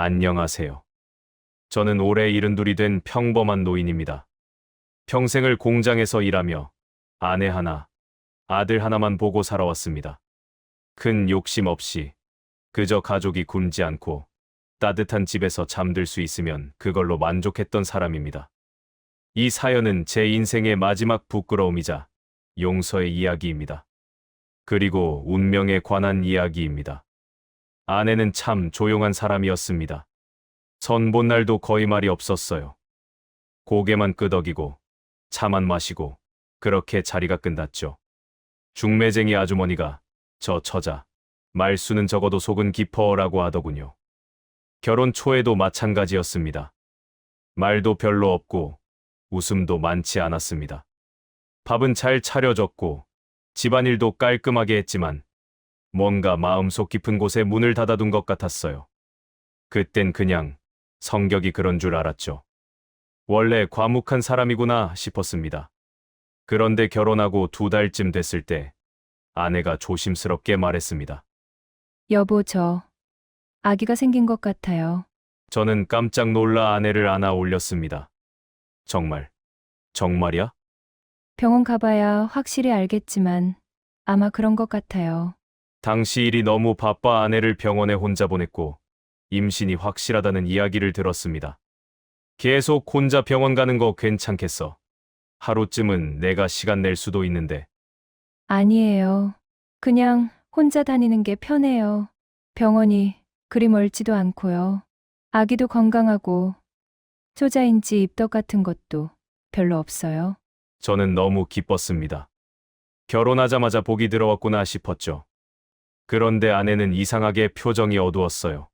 안녕하세요. 저는 올해 72이 된 평범한 노인입니다. 평생을 공장에서 일하며 아내 하나, 아들 하나만 보고 살아왔습니다. 큰 욕심 없이 그저 가족이 굶지 않고 따뜻한 집에서 잠들 수 있으면 그걸로 만족했던 사람입니다. 이 사연은 제 인생의 마지막 부끄러움이자 용서의 이야기입니다. 그리고 운명에 관한 이야기입니다. 아내는 참 조용한 사람이었습니다. 선 본 날도 거의 말이 없었어요. 고개만 끄덕이고 차만 마시고 그렇게 자리가 끝났죠. 중매쟁이 아주머니가 저 처자, 말수는 적어도 속은 깊어라고 하더군요. 결혼 초에도 마찬가지였습니다. 말도 별로 없고 웃음도 많지 않았습니다. 밥은 잘 차려줬고 집안일도 깔끔하게 했지만 뭔가 마음속 깊은 곳에 문을 닫아둔 것 같았어요. 그땐 그냥 성격이 그런 줄 알았죠. 원래 과묵한 사람이구나 싶었습니다. 그런데 결혼하고 2달쯤 됐을 때 아내가 조심스럽게 말했습니다. 여보, 저 아기가 생긴 것 같아요. 저는 깜짝 놀라 아내를 안아 올렸습니다. 정말이야? 병원 가봐야 확실히 알겠지만 아마 그런 것 같아요. 당시 일이 너무 바빠 아내를 병원에 혼자 보냈고 임신이 확실하다는 이야기를 들었습니다. 계속 혼자 병원 가는 거 괜찮겠어? 하루쯤은 내가 시간 낼 수도 있는데. 아니에요. 그냥 혼자 다니는 게 편해요. 병원이 그리 멀지도 않고요. 아기도 건강하고 초자인지 입덧 같은 것도 별로 없어요. 저는 너무 기뻤습니다. 결혼하자마자 복이 들어왔구나 싶었죠. 그런데 아내는 이상하게 표정이 어두웠어요.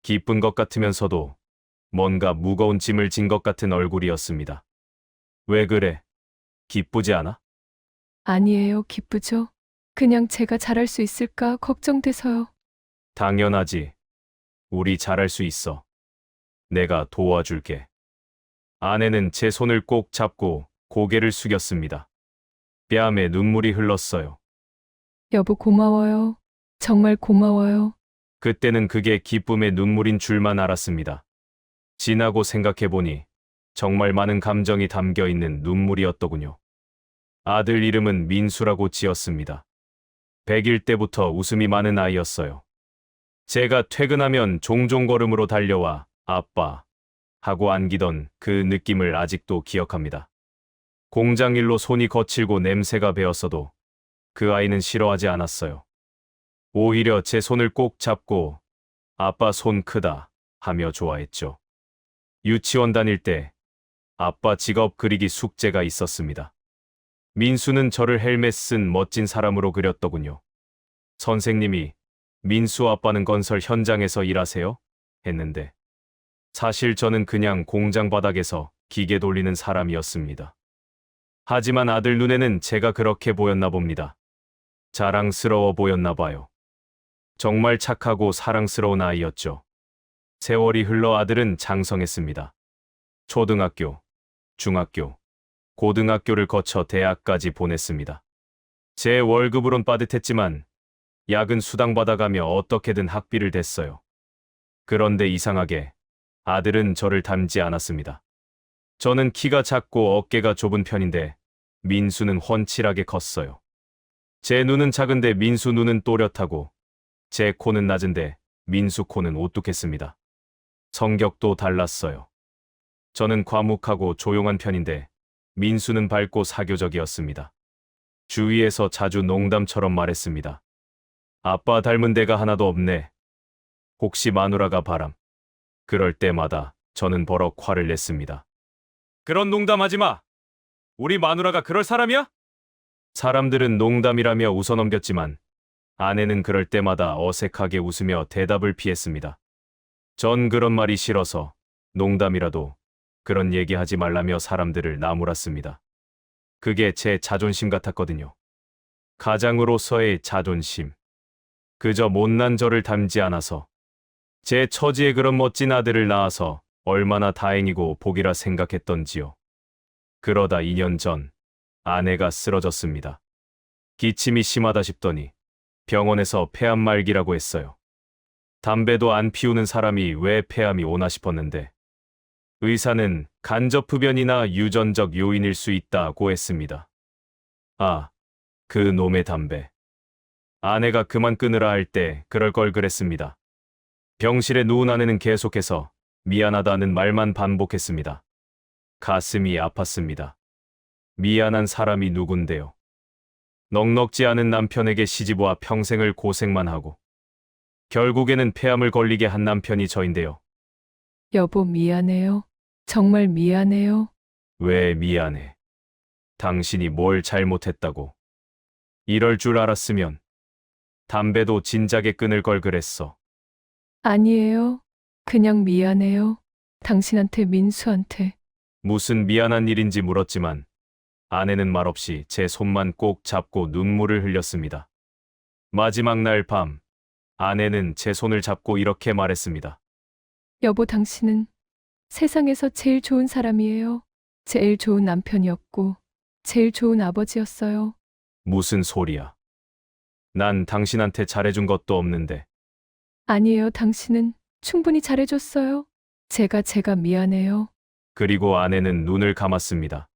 기쁜 것 같으면서도 뭔가 무거운 짐을 진 것 같은 얼굴이었습니다. 왜 그래? 기쁘지 않아? 아니에요, 기쁘죠? 그냥 제가 잘할 수 있을까 걱정돼서요. 당연하지. 우리 잘할 수 있어. 내가 도와줄게. 아내는 제 손을 꼭 잡고 고개를 숙였습니다. 뺨에 눈물이 흘렀어요. 여보, 고마워요. 정말 고마워요. 그때는 그게 기쁨의 눈물인 줄만 알았습니다. 지나고 생각해보니 정말 많은 감정이 담겨 있는 눈물이었더군요. 아들 이름은 민수라고 지었습니다. 100일 때부터 웃음이 많은 아이였어요. 제가 퇴근하면 종종 걸음으로 달려와 아빠 하고 안기던 그 느낌을 아직도 기억합니다. 공장 일로 손이 거칠고 냄새가 배었어도 그 아이는 싫어하지 않았어요. 오히려 제 손을 꼭 잡고 아빠 손 크다 하며 좋아했죠. 유치원 다닐 때 아빠 직업 그리기 숙제가 있었습니다. 민수는 저를 헬멧 쓴 멋진 사람으로 그렸더군요. 선생님이 민수 아빠는 건설 현장에서 일하세요? 했는데 사실 저는 그냥 공장 바닥에서 기계 돌리는 사람이었습니다. 하지만 아들 눈에는 제가 그렇게 보였나 봅니다. 자랑스러워 보였나 봐요. 정말 착하고 사랑스러운 아이였죠. 세월이 흘러 아들은 장성했습니다. 초등학교, 중학교, 고등학교를 거쳐 대학까지 보냈습니다. 제 월급으론 빠듯했지만 야근 수당 받아가며 어떻게든 학비를 댔어요. 그런데 이상하게 아들은 저를 닮지 않았습니다. 저는 키가 작고 어깨가 좁은 편인데 민수는 훤칠하게 컸어요. 제 눈은 작은데 민수 눈은 또렷하고 제 코는 낮은데 민수 코는 오뚝했습니다. 성격도 달랐어요. 저는 과묵하고 조용한 편인데 민수는 밝고 사교적이었습니다. 주위에서 자주 농담처럼 말했습니다. 아빠 닮은 데가 하나도 없네. 혹시 마누라가 바람? 그럴 때마다 저는 버럭 화를 냈습니다. 그런 농담하지 마! 우리 마누라가 그럴 사람이야? 사람들은 농담이라며 웃어넘겼지만 아내는 그럴 때마다 어색하게 웃으며 대답을 피했습니다. 전 그런 말이 싫어서 농담이라도 그런 얘기하지 말라며 사람들을 나무랐습니다. 그게 제 자존심 같았거든요. 가장으로서의 자존심. 그저 못난 저를 닮지 않아서 제 처지에 그런 멋진 아들을 낳아서 얼마나 다행이고 복이라 생각했던지요. 그러다 2년 전 아내가 쓰러졌습니다. 기침이 심하다 싶더니 병원에서 폐암 말기라고 했어요. 담배도 안 피우는 사람이 왜 폐암이 오나 싶었는데 의사는 간접흡연이나 유전적 요인일 수 있다고 했습니다. 아, 그 놈의 담배. 아내가 그만 끊으라 할 때 그럴 걸 그랬습니다. 병실에 누운 아내는 계속해서 미안하다는 말만 반복했습니다. 가슴이 아팠습니다. 미안한 사람이 누군데요. 넉넉지 않은 남편에게 시집와 평생을 고생만 하고 결국에는 폐암을 걸리게 한 남편이 저인데요. 여보, 미안해요. 정말 미안해요. 왜 미안해? 당신이 뭘 잘못했다고. 이럴 줄 알았으면 담배도 진작에 끊을 걸 그랬어. 아니에요. 그냥 미안해요. 당신한테, 민수한테. 무슨 미안한 일인지 물었지만 아내는 말없이 제 손만 꼭 잡고 눈물을 흘렸습니다. 마지막 날 밤, 아내는 제 손을 잡고 이렇게 말했습니다. 여보, 당신은 세상에서 제일 좋은 사람이에요. 제일 좋은 남편이었고, 제일 좋은 아버지였어요. 무슨 소리야? 난 당신한테 잘해준 것도 없는데. 아니에요. 당신은 충분히 잘해줬어요. 제가 미안해요. 그리고 아내는 눈을 감았습니다.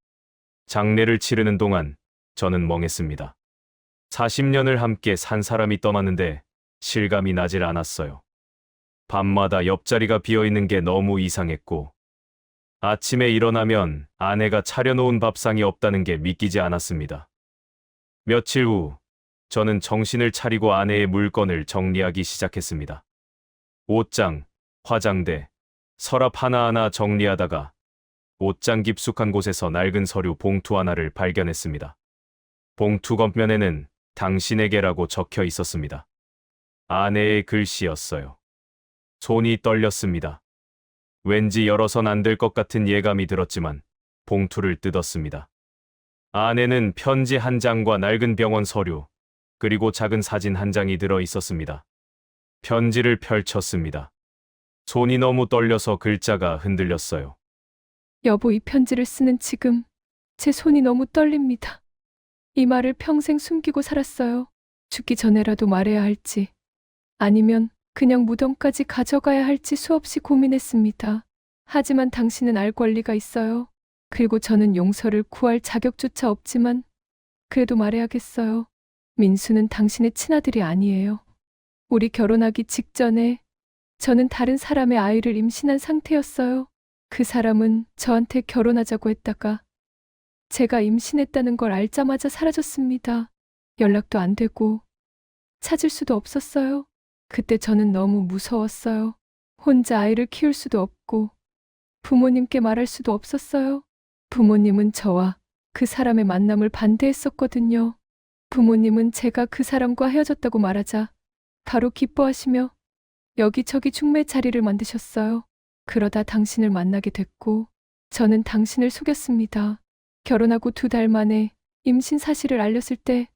장례를 치르는 동안 저는 멍했습니다. 40년을 함께 산 사람이 떠났는데 실감이 나질 않았어요. 밤마다 옆자리가 비어있는 게 너무 이상했고 아침에 일어나면 아내가 차려놓은 밥상이 없다는 게 믿기지 않았습니다. 며칠 후 저는 정신을 차리고 아내의 물건을 정리하기 시작했습니다. 옷장, 화장대, 서랍 하나하나 정리하다가 옷장 깊숙한 곳에서 낡은 서류 봉투 하나를 발견했습니다. 봉투 겉면에는 당신에게라고 적혀 있었습니다. 아내의 글씨였어요. 손이 떨렸습니다. 왠지 열어선 안 될 것 같은 예감이 들었지만 봉투를 뜯었습니다. 안에는 편지 한 장과 낡은 병원 서류, 그리고 작은 사진 한 장이 들어 있었습니다. 편지를 펼쳤습니다. 손이 너무 떨려서 글자가 흔들렸어요. 여보, 이 편지를 쓰는 지금 제 손이 너무 떨립니다. 이 말을 평생 숨기고 살았어요. 죽기 전에라도 말해야 할지, 아니면 그냥 무덤까지 가져가야 할지 수없이 고민했습니다. 하지만 당신은 알 권리가 있어요. 그리고 저는 용서를 구할 자격조차 없지만 그래도 말해야겠어요. 민수는 당신의 친아들이 아니에요. 우리 결혼하기 직전에 저는 다른 사람의 아이를 임신한 상태였어요. 그 사람은 저한테 결혼하자고 했다가 제가 임신했다는 걸 알자마자 사라졌습니다. 연락도 안 되고 찾을 수도 없었어요. 그때 저는 너무 무서웠어요. 혼자 아이를 키울 수도 없고 부모님께 말할 수도 없었어요. 부모님은 저와 그 사람의 만남을 반대했었거든요. 부모님은 제가 그 사람과 헤어졌다고 말하자 바로 기뻐하시며 여기저기 중매 자리를 만드셨어요. 그러다 당신을 만나게 됐고 저는 당신을 속였습니다. 결혼하고 2달 만에 임신 사실을 알렸을 때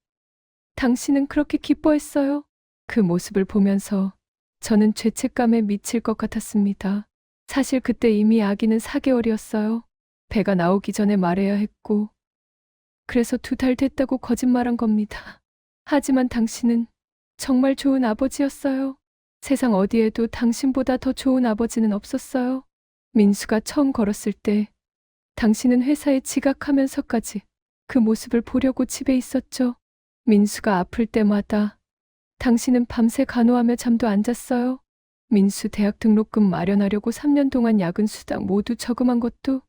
당신은 그렇게 기뻐했어요. 그 모습을 보면서 저는 죄책감에 미칠 것 같았습니다. 사실 그때 이미 아기는 4개월이었어요. 배가 나오기 전에 말해야 했고 그래서 2달 됐다고 거짓말한 겁니다. 하지만 당신은 정말 좋은 아버지였어요. 세상 어디에도 당신보다 더 좋은 아버지는 없었어요. 민수가 처음 걸었을 때 당신은 회사에 지각하면서까지 그 모습을 보려고 집에 있었죠. 민수가 아플 때마다 당신은 밤새 간호하며 잠도 안 잤어요. 민수 대학 등록금 마련하려고 3년 동안 야근 수당 모두 저금한 것도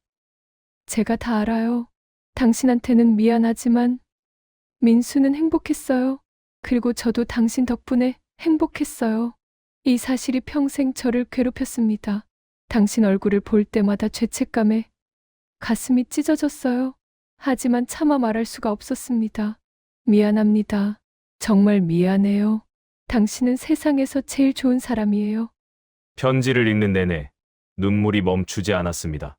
제가 다 알아요. 당신한테는 미안하지만 민수는 행복했어요. 그리고 저도 당신 덕분에 행복했어요. 이 사실이 평생 저를 괴롭혔습니다. 당신 얼굴을 볼 때마다 죄책감에 가슴이 찢어졌어요. 하지만 차마 말할 수가 없었습니다. 미안합니다. 정말 미안해요. 당신은 세상에서 제일 좋은 사람이에요. 편지를 읽는 내내 눈물이 멈추지 않았습니다.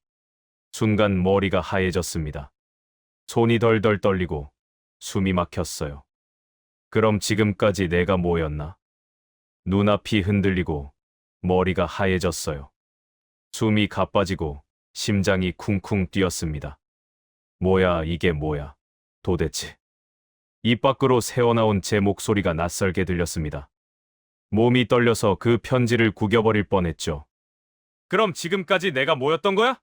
순간 머리가 하얘졌습니다. 손이 덜덜 떨리고 숨이 막혔어요. 그럼 지금까지 내가 뭐였나? 눈앞이 흔들리고 머리가 하얘졌어요. 숨이 가빠지고 심장이 쿵쿵 뛰었습니다. 뭐야, 이게 뭐야? 도대체. 입 밖으로 새어나온 제 목소리가 낯설게 들렸습니다. 몸이 떨려서 그 편지를 구겨버릴 뻔했죠. 그럼 지금까지 내가 뭐였던 거야?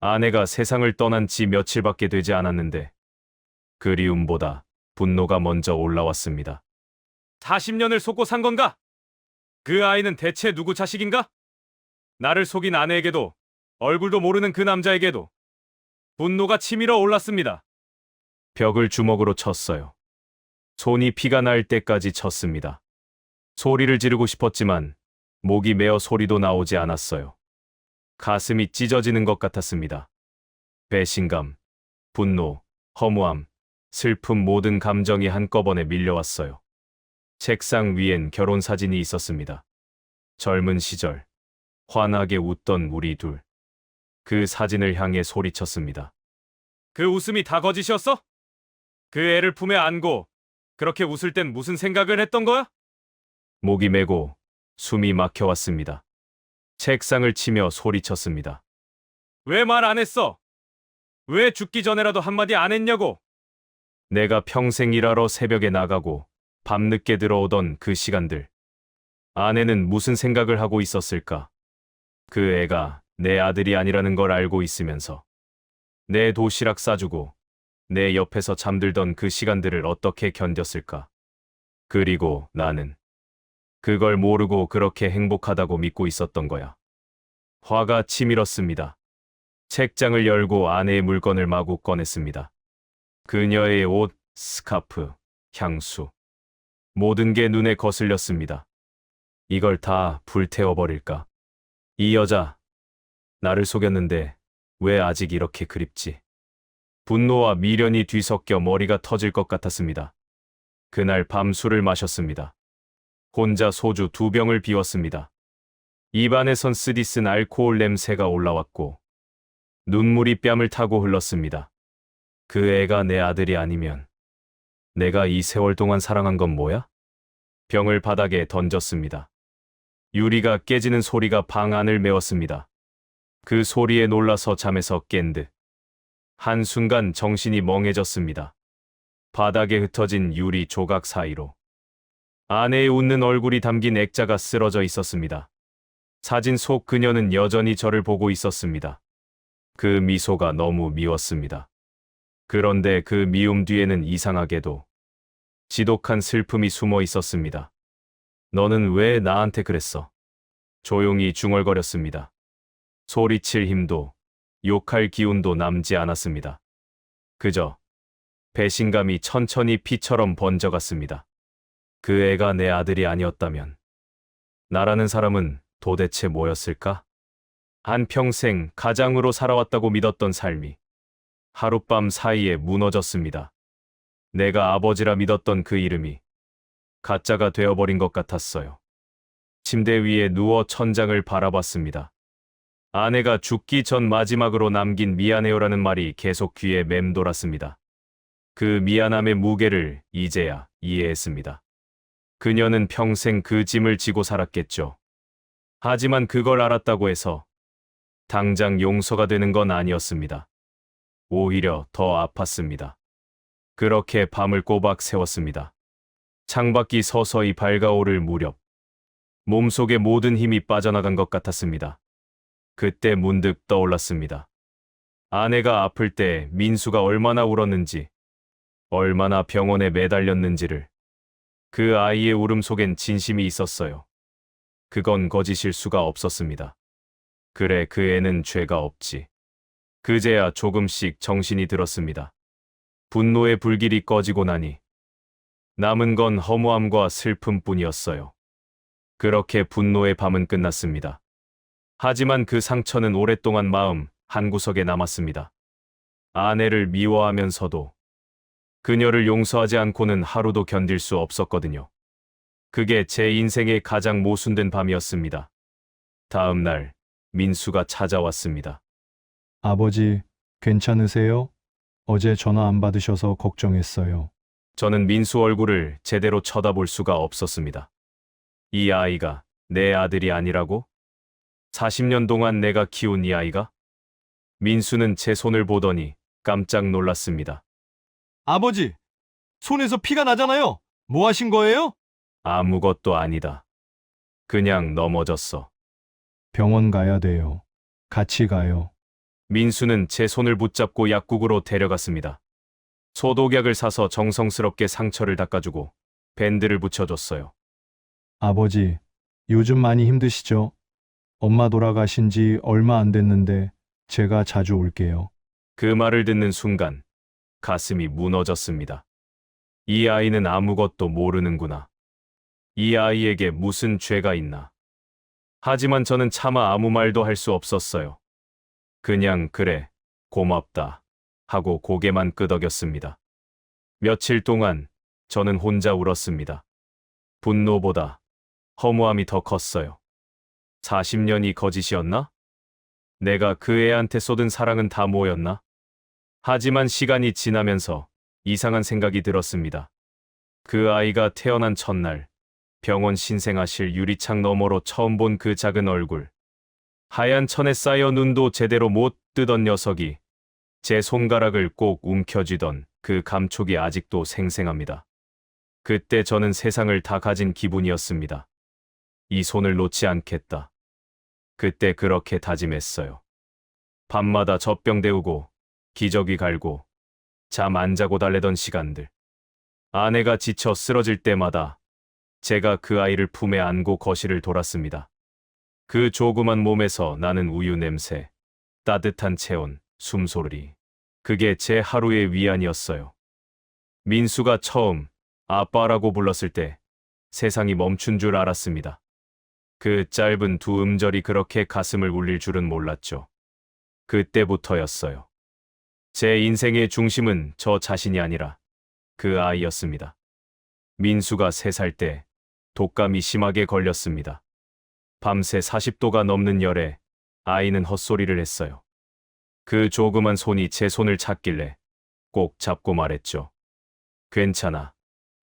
아내가 세상을 떠난 지 며칠밖에 되지 않았는데 그리움보다 분노가 먼저 올라왔습니다. 40년을 속고 산 건가? 그 아이는 대체 누구 자식인가? 나를 속인 아내에게도 얼굴도 모르는 그 남자에게도 분노가 치밀어 올랐습니다. 벽을 주먹으로 쳤어요. 손이 피가 날 때까지 쳤습니다. 소리를 지르고 싶었지만 목이 메어 소리도 나오지 않았어요. 가슴이 찢어지는 것 같았습니다. 배신감, 분노, 허무함, 슬픔 모든 감정이 한꺼번에 밀려왔어요. 책상 위엔 결혼 사진이 있었습니다. 젊은 시절, 환하게 웃던 우리 둘. 그 사진을 향해 소리쳤습니다. 그 웃음이 다 거짓이었어? 그 애를 품에 안고 그렇게 웃을 땐 무슨 생각을 했던 거야? 목이 메고 숨이 막혀왔습니다. 책상을 치며 소리쳤습니다. 왜 말 안 했어? 왜 죽기 전에라도 한마디 안 했냐고? 내가 평생 일하러 새벽에 나가고 밤늦게 들어오던 그 시간들. 아내는 무슨 생각을 하고 있었을까? 그 애가 내 아들이 아니라는 걸 알고 있으면서 내 도시락 싸주고 내 옆에서 잠들던 그 시간들을 어떻게 견뎠을까? 그리고 나는 그걸 모르고 그렇게 행복하다고 믿고 있었던 거야. 화가 치밀었습니다. 책장을 열고 아내의 물건을 마구 꺼냈습니다. 그녀의 옷, 스카프, 향수. 모든 게 눈에 거슬렸습니다. 이걸 다 불태워버릴까? 이 여자, 나를 속였는데 왜 아직 이렇게 그립지? 분노와 미련이 뒤섞여 머리가 터질 것 같았습니다. 그날 밤 술을 마셨습니다. 혼자 소주 2병을 비웠습니다. 입안에선 쓰디쓴 알코올 냄새가 올라왔고 눈물이 뺨을 타고 흘렀습니다. 그 애가 내 아들이 아니면 내가 이 세월 동안 사랑한 건 뭐야? 병을 바닥에 던졌습니다. 유리가 깨지는 소리가 방 안을 메웠습니다. 그 소리에 놀라서 잠에서 깬 듯. 한순간 정신이 멍해졌습니다. 바닥에 흩어진 유리 조각 사이로 아내의 웃는 얼굴이 담긴 액자가 쓰러져 있었습니다. 사진 속 그녀는 여전히 저를 보고 있었습니다. 그 미소가 너무 미웠습니다. 그런데 그 미움 뒤에는 이상하게도 지독한 슬픔이 숨어 있었습니다. 너는 왜 나한테 그랬어? 조용히 중얼거렸습니다. 소리칠 힘도 욕할 기운도 남지 않았습니다. 그저 배신감이 천천히 피처럼 번져갔습니다. 그 애가 내 아들이 아니었다면 나라는 사람은 도대체 뭐였을까? 한평생 가장으로 살아왔다고 믿었던 삶이 하룻밤 사이에 무너졌습니다. 내가 아버지라 믿었던 그 이름이 가짜가 되어버린 것 같았어요. 침대 위에 누워 천장을 바라봤습니다. 아내가 죽기 전 마지막으로 남긴 미안해요라는 말이 계속 귀에 맴돌았습니다. 그 미안함의 무게를 이제야 이해했습니다. 그녀는 평생 그 짐을 지고 살았겠죠. 하지만 그걸 알았다고 해서 당장 용서가 되는 건 아니었습니다. 오히려 더 아팠습니다. 그렇게 밤을 꼬박 새웠습니다. 창밖이 서서히 밝아오를 무렵 몸속의 모든 힘이 빠져나간 것 같았습니다. 그때 문득 떠올랐습니다. 아내가 아플 때 민수가 얼마나 울었는지, 얼마나 병원에 매달렸는지를. 그 아이의 울음 속엔 진심이 있었어요. 그건 거짓일 수가 없었습니다. 그래, 그 애는 죄가 없지. 그제야 조금씩 정신이 들었습니다. 분노의 불길이 꺼지고 나니 남은 건 허무함과 슬픔뿐이었어요. 그렇게 분노의 밤은 끝났습니다. 하지만 그 상처는 오랫동안 마음 한구석에 남았습니다. 아내를 미워하면서도 그녀를 용서하지 않고는 하루도 견딜 수 없었거든요. 그게 제 인생의 가장 모순된 밤이었습니다. 다음 날 민수가 찾아왔습니다. 아버지, 괜찮으세요? 어제 전화 안 받으셔서 걱정했어요. 저는 민수 얼굴을 제대로 쳐다볼 수가 없었습니다. 이 아이가 내 아들이 아니라고? 40년 동안 내가 키운 이 아이가? 민수는 제 손을 보더니 깜짝 놀랐습니다. 아버지, 손에서 피가 나잖아요. 뭐 하신 거예요? 아무것도 아니다. 그냥 넘어졌어. 병원 가야 돼요. 같이 가요. 민수는 제 손을 붙잡고 약국으로 데려갔습니다. 소독약을 사서 정성스럽게 상처를 닦아주고 밴드를 붙여줬어요. 아버지, 요즘 많이 힘드시죠? 엄마 돌아가신 지 얼마 안 됐는데 제가 자주 올게요. 그 말을 듣는 순간 가슴이 무너졌습니다. 이 아이는 아무것도 모르는구나. 이 아이에게 무슨 죄가 있나. 하지만 저는 차마 아무 말도 할 수 없었어요. 그냥 그래, 고맙다 하고 고개만 끄덕였습니다. 며칠 동안 저는 혼자 울었습니다. 분노보다 허무함이 더 컸어요. 40년이 거짓이었나? 내가 그 애한테 쏟은 사랑은 다 뭐였나? 하지만 시간이 지나면서 이상한 생각이 들었습니다. 그 아이가 태어난 첫날, 병원 신생아실 유리창 너머로 처음 본 그 작은 얼굴. 하얀 천에 쌓여 눈도 제대로 못 뜨던 녀석이 제 손가락을 꼭 움켜쥐던 그 감촉이 아직도 생생합니다. 그때 저는 세상을 다 가진 기분이었습니다. 이 손을 놓지 않겠다. 그때 그렇게 다짐했어요. 밤마다 젖병 데우고 기저귀 갈고 잠 안 자고 달래던 시간들. 아내가 지쳐 쓰러질 때마다 제가 그 아이를 품에 안고 거실을 돌았습니다. 그 조그만 몸에서 나는 우유 냄새, 따뜻한 체온, 숨소리. 그게 제 하루의 위안이었어요. 민수가 처음 아빠라고 불렀을 때 세상이 멈춘 줄 알았습니다. 그 짧은 두 음절이 그렇게 가슴을 울릴 줄은 몰랐죠. 그때부터였어요. 제 인생의 중심은 저 자신이 아니라 그 아이였습니다. 민수가 3살 때 독감이 심하게 걸렸습니다. 밤새 40도가 넘는 열에 아이는 헛소리를 했어요. 그 조그만 손이 제 손을 찾길래 꼭 잡고 말했죠. 괜찮아.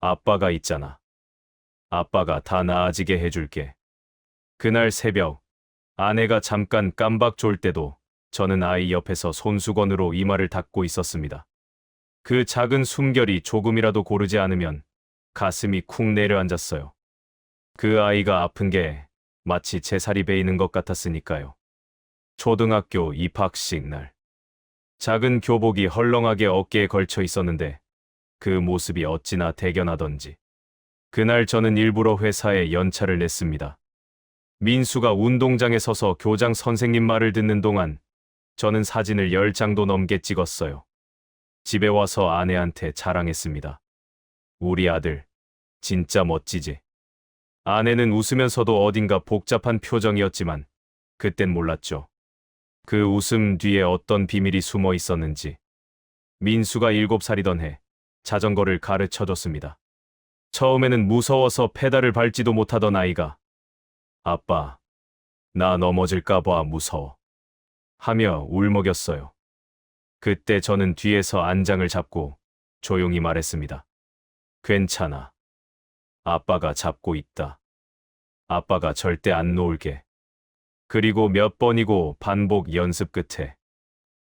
아빠가 있잖아. 아빠가 다 나아지게 해줄게. 그날 새벽, 아내가 잠깐 깜박 졸 때도 저는 아이 옆에서 손수건으로 이마를 닦고 있었습니다. 그 작은 숨결이 조금이라도 고르지 않으면 가슴이 쿵 내려앉았어요. 그 아이가 아픈 게 마치 제 살이 베이는 것 같았으니까요. 초등학교 입학식 날. 작은 교복이 헐렁하게 어깨에 걸쳐 있었는데 그 모습이 어찌나 대견하던지. 그날 저는 일부러 회사에 연차를 냈습니다. 민수가 운동장에 서서 교장 선생님 말을 듣는 동안 저는 사진을 10장도 넘게 찍었어요. 집에 와서 아내한테 자랑했습니다. 우리 아들, 진짜 멋지지? 아내는 웃으면서도 어딘가 복잡한 표정이었지만 그땐 몰랐죠. 그 웃음 뒤에 어떤 비밀이 숨어 있었는지. 민수가 7살이던 해 자전거를 가르쳐줬습니다. 처음에는 무서워서 페달을 밟지도 못하던 아이가 아빠, 나 넘어질까 봐 무서워 하며 울먹였어요. 그때 저는 뒤에서 안장을 잡고 조용히 말했습니다. 괜찮아. 아빠가 잡고 있다. 아빠가 절대 안 놓을게. 그리고 몇 번이고 반복 연습 끝에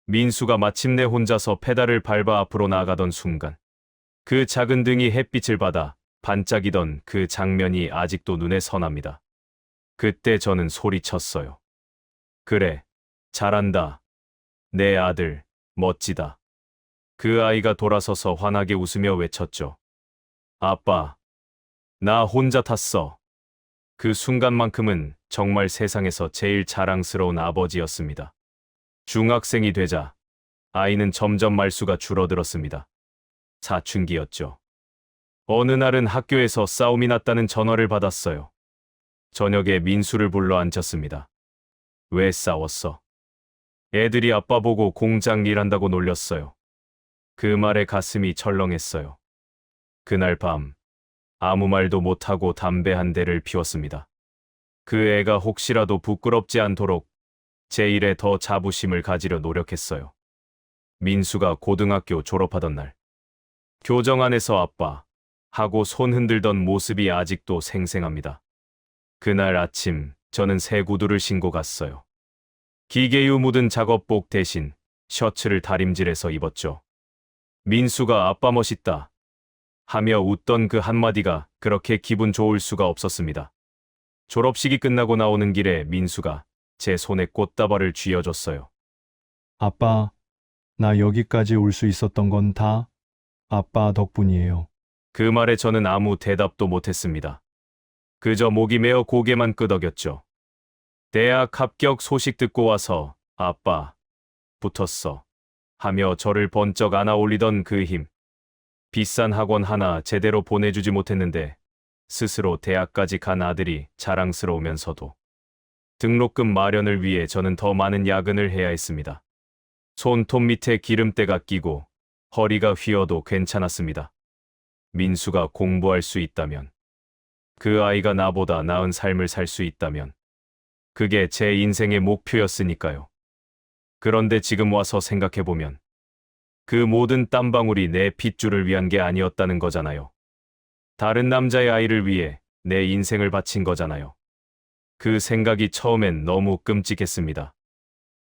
민수가 마침내 혼자서 페달을 밟아 앞으로 나아가던 순간 그 작은 등이 햇빛을 받아 반짝이던 그 장면이 아직도 눈에 선합니다. 그때 저는 소리쳤어요. 그래, 잘한다. 내 아들, 멋지다. 그 아이가 돌아서서 환하게 웃으며 외쳤죠. 아빠, 나 혼자 탔어. 그 순간만큼은 정말 세상에서 제일 자랑스러운 아버지였습니다. 중학생이 되자 아이는 점점 말수가 줄어들었습니다. 사춘기였죠. 어느 날은 학교에서 싸움이 났다는 전화를 받았어요. 저녁에 민수를 불러 앉혔습니다. 왜 싸웠어? 애들이 아빠 보고 공장 일한다고 놀렸어요. 그 말에 가슴이 철렁했어요. 그날 밤 아무 말도 못하고 담배 한 대를 피웠습니다. 그 애가 혹시라도 부끄럽지 않도록 제 일에 더 자부심을 가지려 노력했어요. 민수가 고등학교 졸업하던 날 교정 안에서 아빠 하고 손 흔들던 모습이 아직도 생생합니다. 그날 아침 저는 새 구두를 신고 갔어요. 기계유 묻은 작업복 대신 셔츠를 다림질해서 입었죠. 민수가 아빠 멋있다 하며 웃던 그 한마디가 그렇게 기분 좋을 수가 없었습니다. 졸업식이 끝나고 나오는 길에 민수가 제 손에 꽃다발을 쥐어줬어요. 아빠, 나 여기까지 올 수 있었던 건 다 아빠 덕분이에요. 그 말에 저는 아무 대답도 못했습니다. 그저 목이 메어 고개만 끄덕였죠. 대학 합격 소식 듣고 와서 아빠, 붙었어. 하며 저를 번쩍 안아 올리던 그 힘. 비싼 학원 하나 제대로 보내주지 못했는데 스스로 대학까지 간 아들이 자랑스러우면서도 등록금 마련을 위해 저는 더 많은 야근을 해야 했습니다. 손톱 밑에 기름때가 끼고 허리가 휘어도 괜찮았습니다. 민수가 공부할 수 있다면, 그 아이가 나보다 나은 삶을 살 수 있다면, 그게 제 인생의 목표였으니까요. 그런데 지금 와서 생각해보면, 그 모든 땀방울이 내 핏줄을 위한 게 아니었다는 거잖아요. 다른 남자의 아이를 위해 내 인생을 바친 거잖아요. 그 생각이 처음엔 너무 끔찍했습니다.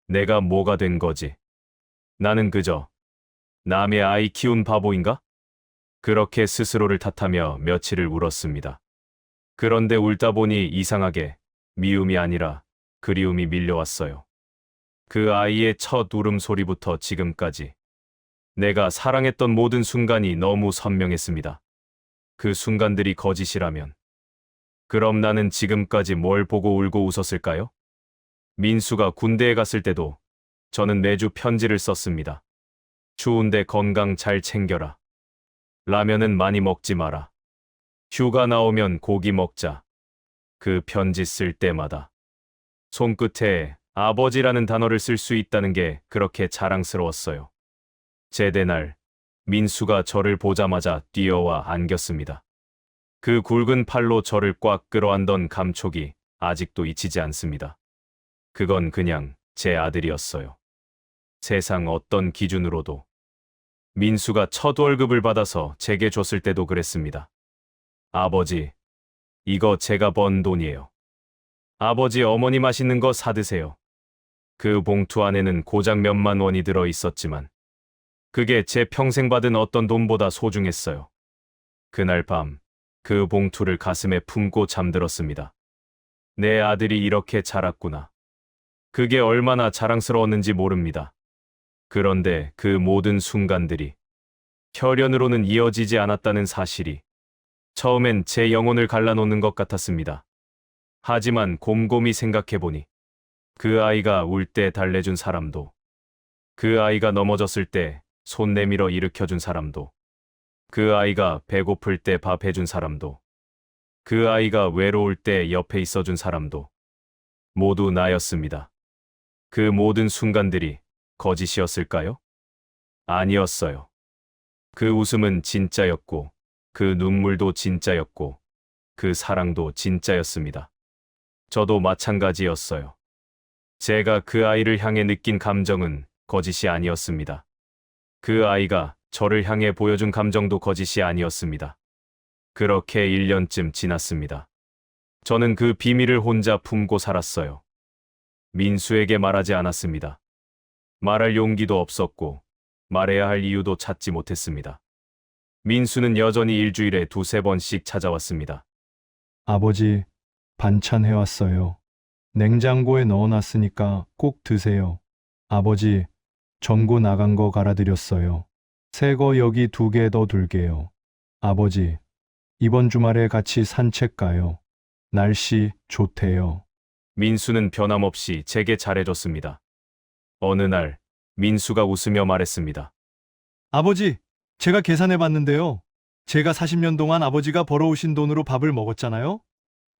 내가 뭐가 된 거지? 나는 그저 남의 아이 키운 바보인가? 그렇게 스스로를 탓하며 며칠을 울었습니다. 그런데 울다 보니 이상하게 미움이 아니라 그리움이 밀려왔어요. 그 아이의 첫 울음소리부터 지금까지 내가 사랑했던 모든 순간이 너무 선명했습니다. 그 순간들이 거짓이라면 그럼 나는 지금까지 뭘 보고 울고 웃었을까요? 민수가 군대에 갔을 때도 저는 매주 편지를 썼습니다. 추운데 건강 잘 챙겨라. 라면은 많이 먹지 마라. 휴가 나오면 고기 먹자. 그 편지 쓸 때마다 손끝에 아버지라는 단어를 쓸 수 있다는 게 그렇게 자랑스러웠어요. 제대 날 민수가 저를 보자마자 뛰어와 안겼습니다. 그 굵은 팔로 저를 꽉 끌어안던 감촉이 아직도 잊히지 않습니다. 그건 그냥 제 아들이었어요. 세상 어떤 기준으로도. 민수가 첫 월급을 받아서 제게 줬을 때도 그랬습니다. 아버지, 이거 제가 번 돈이에요. 아버지, 어머니 맛있는 거 사드세요. 그 봉투 안에는 고작 몇만 원이 들어 있었지만 그게 제 평생 받은 어떤 돈보다 소중했어요. 그날 밤 그 봉투를 가슴에 품고 잠들었습니다. 내 아들이 이렇게 자랐구나. 그게 얼마나 자랑스러웠는지 모릅니다. 그런데 그 모든 순간들이 혈연으로는 이어지지 않았다는 사실이 처음엔 제 영혼을 갈라놓는 것 같았습니다. 하지만 곰곰이 생각해보니 그 아이가 울 때 달래준 사람도, 그 아이가 넘어졌을 때 손 내밀어 일으켜준 사람도, 그 아이가 배고플 때 밥 해준 사람도, 그 아이가 외로울 때 옆에 있어준 사람도 모두 나였습니다. 그 모든 순간들이 거짓이었을까요? 아니었어요. 그 웃음은 진짜였고, 그 눈물도 진짜였고, 그 사랑도 진짜였습니다. 저도 마찬가지였어요. 제가 그 아이를 향해 느낀 감정은 거짓이 아니었습니다. 그 아이가 저를 향해 보여준 감정도 거짓이 아니었습니다. 그렇게 1년쯤 지났습니다. 저는 그 비밀을 혼자 품고 살았어요. 민수에게 말하지 않았습니다. 말할 용기도 없었고 말해야 할 이유도 찾지 못했습니다. 민수는 여전히 일주일에 2~3번씩 찾아왔습니다. 아버지, 반찬 해왔어요. 냉장고에 넣어놨으니까 꼭 드세요. 아버지, 전구 나간 거 갈아드렸어요. 새 거 여기 2개 더 둘게요. 아버지, 이번 주말에 같이 산책 가요. 날씨 좋대요. 민수는 변함없이 제게 잘해줬습니다. 어느 날 민수가 웃으며 말했습니다. 아버지, 제가 계산해 봤는데요. 제가 40년 동안 아버지가 벌어오신 돈으로 밥을 먹었잖아요.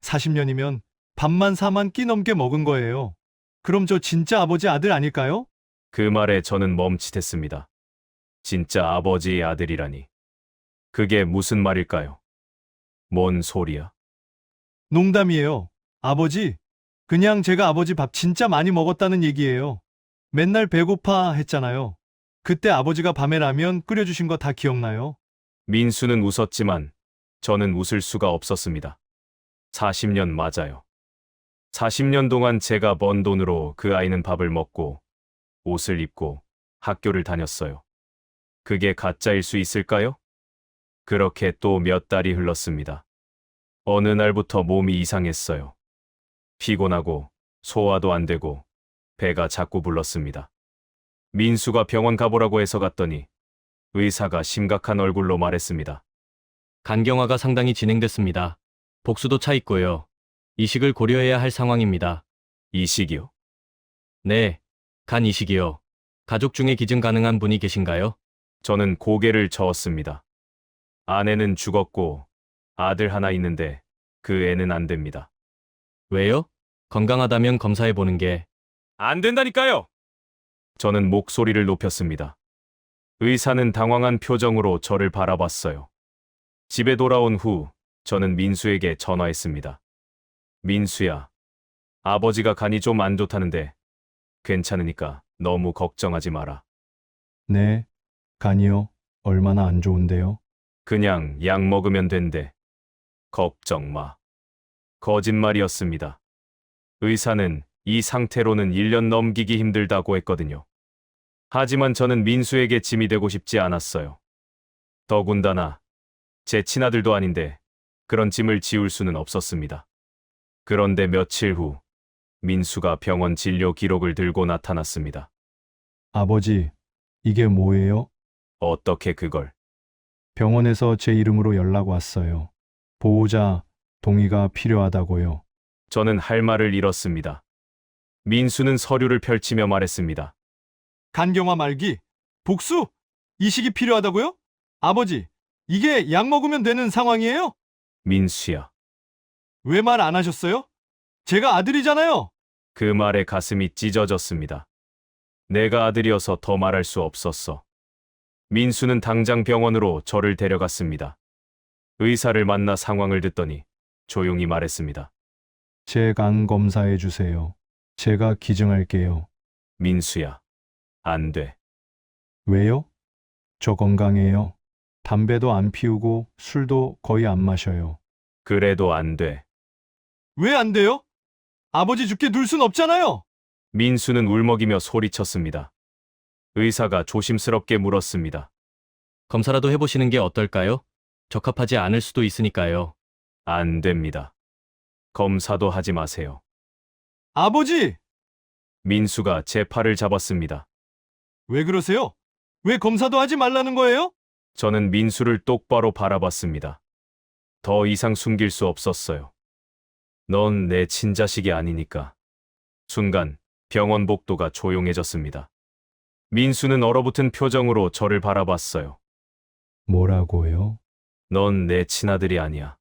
40년이면 밥만 4만 끼 넘게 먹은 거예요. 그럼 저 진짜 아버지 아들 아닐까요? 그 말에 저는 멈칫했습니다. 진짜 아버지의 아들이라니. 그게 무슨 말일까요? 뭔 소리야? 농담이에요. 아버지, 그냥 제가 아버지 밥 진짜 많이 먹었다는 얘기예요. 맨날 배고파 했잖아요. 그때 아버지가 밤에 라면 끓여주신 거 다 기억나요? 민수는 웃었지만 저는 웃을 수가 없었습니다. 40년 맞아요. 40년 동안 제가 번 돈으로 그 아이는 밥을 먹고 옷을 입고 학교를 다녔어요. 그게 가짜일 수 있을까요? 그렇게 또 몇 달이 흘렀습니다. 어느 날부터 몸이 이상했어요. 피곤하고 소화도 안 되고 배가 자꾸 불렀습니다. 민수가 병원 가보라고 해서 갔더니 의사가 심각한 얼굴로 말했습니다. 간경화가 상당히 진행됐습니다. 복수도 차 있고요. 이식을 고려해야 할 상황입니다. 이식이요? 네, 간 이식이요. 가족 중에 기증 가능한 분이 계신가요? 저는 고개를 저었습니다. 아내는 죽었고 아들 하나 있는데 그 애는 안 됩니다. 왜요? 건강하다면 검사해 보는 게. 안 된다니까요! 저는 목소리를 높였습니다. 의사는 당황한 표정으로 저를 바라봤어요. 집에 돌아온 후 저는 민수에게 전화했습니다. 민수야, 아버지가 간이 좀 안 좋다는데 괜찮으니까 너무 걱정하지 마라. 네, 간이요. 얼마나 안 좋은데요? 그냥 약 먹으면 된대. 걱정 마. 거짓말이었습니다. 의사는 이 상태로는 1년 넘기기 힘들다고 했거든요. 하지만 저는 민수에게 짐이 되고 싶지 않았어요. 더군다나 제 친아들도 아닌데 그런 짐을 지울 수는 없었습니다. 그런데 며칠 후 민수가 병원 진료 기록을 들고 나타났습니다. 아버지, 이게 뭐예요? 어떻게 그걸? 병원에서 제 이름으로 연락 왔어요. 보호자 동의가 필요하다고요. 저는 할 말을 잃었습니다. 민수는 서류를 펼치며 말했습니다. 간경화 말기, 복수, 이식이 필요하다고요? 아버지, 이게 약 먹으면 되는 상황이에요? 민수야. 왜 말 안 하셨어요? 제가 아들이잖아요. 그 말에 가슴이 찢어졌습니다. 내가 아들이어서 더 말할 수 없었어. 민수는 당장 병원으로 저를 데려갔습니다. 의사를 만나 상황을 듣더니 조용히 말했습니다. 제 간 검사해 주세요. 제가 기증할게요. 민수야, 안 돼. 왜요? 저 건강해요. 담배도 안 피우고 술도 거의 안 마셔요. 그래도 안 돼. 왜 안 돼요? 아버지 죽게 둘 순 없잖아요. 민수는 울먹이며 소리쳤습니다. 의사가 조심스럽게 물었습니다. 검사라도 해보시는 게 어떨까요? 적합하지 않을 수도 있으니까요. 안 됩니다. 검사도 하지 마세요. 아버지! 민수가 제 팔을 잡았습니다. 왜 그러세요? 왜 검사도 하지 말라는 거예요? 저는 민수를 똑바로 바라봤습니다. 더 이상 숨길 수 없었어요. 넌 내 친자식이 아니니까. 순간 병원 복도가 조용해졌습니다. 민수는 얼어붙은 표정으로 저를 바라봤어요. 뭐라고요? 넌 내 친아들이 아니야.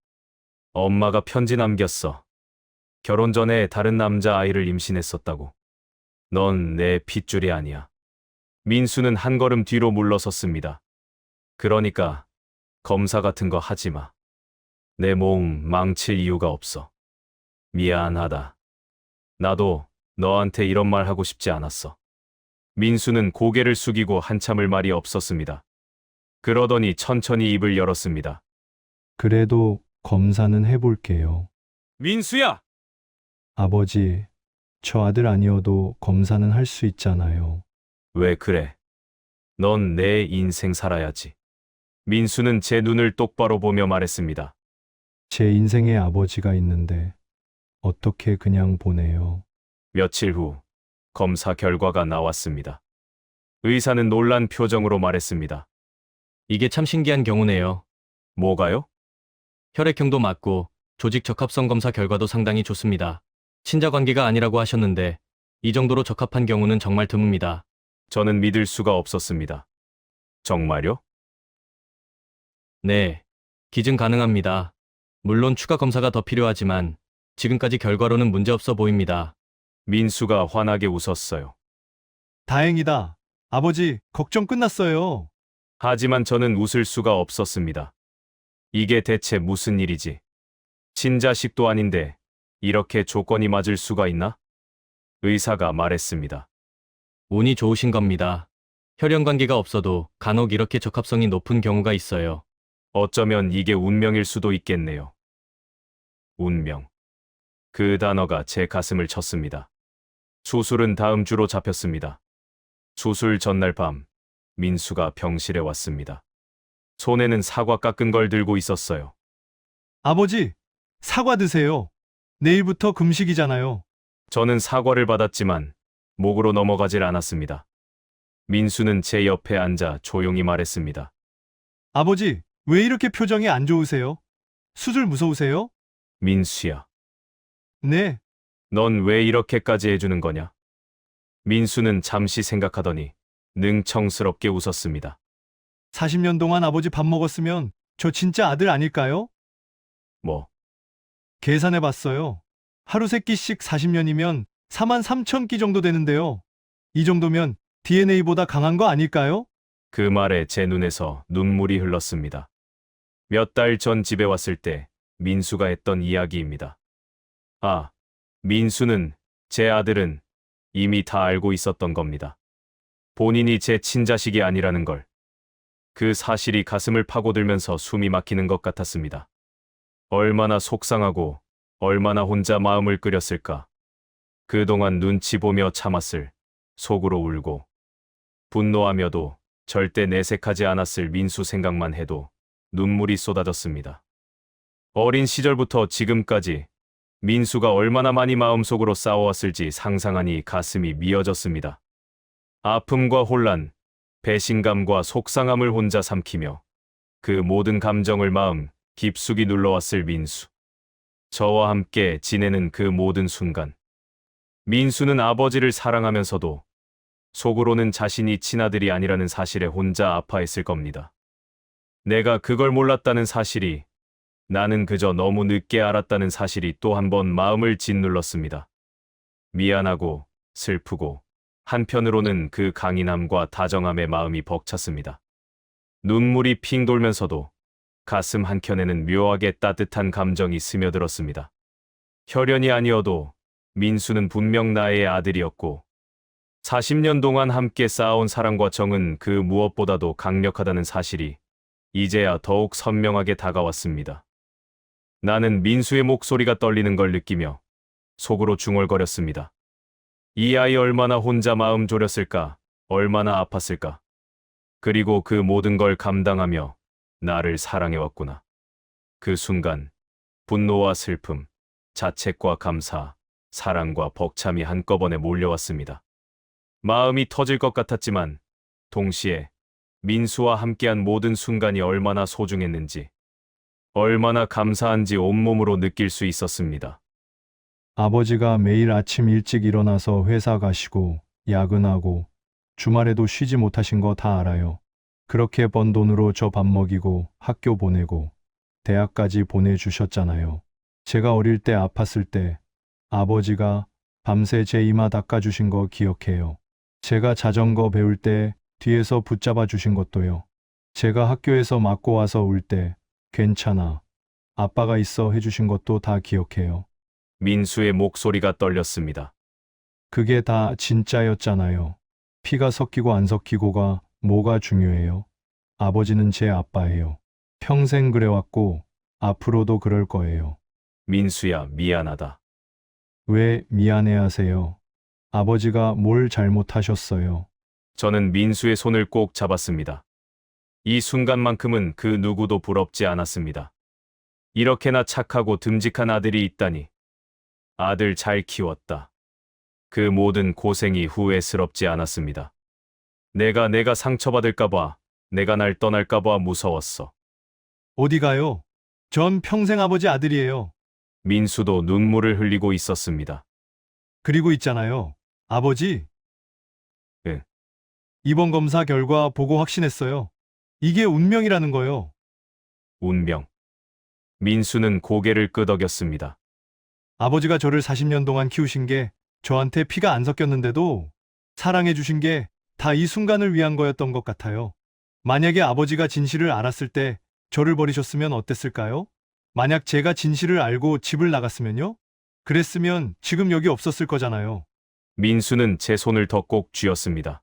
엄마가 편지 남겼어. 결혼 전에 다른 남자 아이를 임신했었다고. 넌 내 핏줄이 아니야. 민수는 한 걸음 뒤로 물러섰습니다. 그러니까 검사 같은 거 하지 마. 내 몸 망칠 이유가 없어. 미안하다. 나도 너한테 이런 말 하고 싶지 않았어. 민수는 고개를 숙이고 한참을 말이 없었습니다. 그러더니 천천히 입을 열었습니다. 그래도 검사는 해볼게요. 민수야! 아버지, 저 아들 아니어도 검사는 할 수 있잖아요. 왜 그래? 넌 내 인생 살아야지. 민수는 제 눈을 똑바로 보며 말했습니다. 제 인생에 아버지가 있는데 어떻게 그냥 보내요? 며칠 후 검사 결과가 나왔습니다. 의사는 놀란 표정으로 말했습니다. 이게 참 신기한 경우네요. 뭐가요? 혈액형도 맞고 조직 적합성 검사 결과도 상당히 좋습니다. 친자 관계가 아니라고 하셨는데 이 정도로 적합한 경우는 정말 드뭅니다. 저는 믿을 수가 없었습니다. 정말요? 네, 기증 가능합니다. 물론 추가 검사가 더 필요하지만 지금까지 결과로는 문제없어 보입니다. 민수가 환하게 웃었어요. 다행이다. 아버지, 걱정 끝났어요. 하지만 저는 웃을 수가 없었습니다. 이게 대체 무슨 일이지? 친자식도 아닌데 이렇게 조건이 맞을 수가 있나? 의사가 말했습니다. 운이 좋으신 겁니다. 혈연 관계가 없어도 간혹 이렇게 적합성이 높은 경우가 있어요. 어쩌면 이게 운명일 수도 있겠네요. 운명. 그 단어가 제 가슴을 쳤습니다. 수술은 다음 주로 잡혔습니다. 수술 전날 밤, 민수가 병실에 왔습니다. 손에는 사과 깎은 걸 들고 있었어요. 아버지, 사과 드세요. 내일부터 금식이잖아요. 저는 사과를 받았지만 목으로 넘어가질 않았습니다. 민수는 제 옆에 앉아 조용히 말했습니다. 아버지, 왜 이렇게 표정이 안 좋으세요? 수술 무서우세요? 민수야, 네, 넌 왜 이렇게까지 해주는 거냐? 민수는 잠시 생각하더니 능청스럽게 웃었습니다. 40년 동안 아버지 밥 먹었으면 저 진짜 아들 아닐까요? 뭐, 계산해 봤어요. 하루 3끼씩 40년이면 43,000끼 정도 되는데요. 이 정도면 DNA보다 강한 거 아닐까요? 그 말에 제 눈에서 눈물이 흘렀습니다. 몇 달 전 집에 왔을 때 민수가 했던 이야기입니다. 아, 민수는, 제 아들은 이미 다 알고 있었던 겁니다. 본인이 제 친자식이 아니라는 걸. 그 사실이 가슴을 파고들면서 숨이 막히는 것 같았습니다. 얼마나 속상하고 얼마나 혼자 마음을 끓였을까. 그동안 눈치 보며 참았을, 속으로 울고 분노하며도 절대 내색하지 않았을 민수 생각만 해도 눈물이 쏟아졌습니다. 어린 시절부터 지금까지 민수가 얼마나 많이 마음속으로 싸워왔을지 상상하니 가슴이 미어졌습니다. 아픔과 혼란, 배신감과 속상함을 혼자 삼키며 그 모든 감정을 마음 깊숙이 눌러왔을 민수. 저와 함께 지내는 그 모든 순간. 민수는 아버지를 사랑하면서도 속으로는 자신이 친아들이 아니라는 사실에 혼자 아파했을 겁니다. 내가 그걸 몰랐다는 사실이, 나는 그저 너무 늦게 알았다는 사실이 또 한 번 마음을 짓눌렀습니다. 미안하고 슬프고 한편으로는 그 강인함과 다정함의 마음이 벅찼습니다. 눈물이 핑 돌면서도 가슴 한켠에는 묘하게 따뜻한 감정이 스며들었습니다. 혈연이 아니어도 민수는 분명 나의 아들이었고 40년 동안 함께 쌓아온 사랑과 정은 그 무엇보다도 강력하다는 사실이 이제야 더욱 선명하게 다가왔습니다. 나는 민수의 목소리가 떨리는 걸 느끼며 속으로 중얼거렸습니다. 이 아이 얼마나 혼자 마음 졸였을까, 얼마나 아팠을까. 그리고 그 모든 걸 감당하며 나를 사랑해왔구나. 그 순간 분노와 슬픔, 자책과 감사, 사랑과 벅참이 한꺼번에 몰려왔습니다. 마음이 터질 것 같았지만 동시에 민수와 함께한 모든 순간이 얼마나 소중했는지, 얼마나 감사한지 온몸으로 느낄 수 있었습니다. 아버지가 매일 아침 일찍 일어나서 회사 가시고 야근하고 주말에도 쉬지 못하신 거 다 알아요. 그렇게 번 돈으로 저 밥 먹이고 학교 보내고 대학까지 보내주셨잖아요. 제가 어릴 때 아팠을 때 아버지가 밤새 제 이마 닦아주신 거 기억해요. 제가 자전거 배울 때 뒤에서 붙잡아 주신 것도요. 제가 학교에서 맞고 와서 울 때 괜찮아, 아빠가 있어 해주신 것도 다 기억해요. 민수의 목소리가 떨렸습니다. 그게 다 진짜였잖아요. 피가 섞이고 안 섞이고가 뭐가 중요해요? 아버지는 제 아빠예요. 평생 그래왔고 앞으로도 그럴 거예요. 민수야, 미안하다. 왜 미안해하세요? 아버지가 뭘 잘못하셨어요? 저는 민수의 손을 꼭 잡았습니다. 이 순간만큼은 그 누구도 부럽지 않았습니다. 이렇게나 착하고 듬직한 아들이 있다니. 아들 잘 키웠다. 그 모든 고생이 후회스럽지 않았습니다. 내가 상처받을까봐, 내가 날 떠날까봐 무서웠어. 어디 가요? 전 평생 아버지 아들이에요. 민수도 눈물을 흘리고 있었습니다. 그리고 있잖아요. 아버지. 응. 이번 검사 결과 보고 확신했어요. 이게 운명이라는 거요. 운명. 민수는 고개를 끄덕였습니다. 아버지가 저를 40년 동안 키우신 게 저한테 피가 안 섞였는데도 사랑해 주신 게 다 이 순간을 위한 거였던 것 같아요. 만약에 아버지가 진실을 알았을 때 저를 버리셨으면 어땠을까요? 만약 제가 진실을 알고 집을 나갔으면요? 그랬으면 지금 여기 없었을 거잖아요. 민수는 제 손을 더 꼭 쥐었습니다.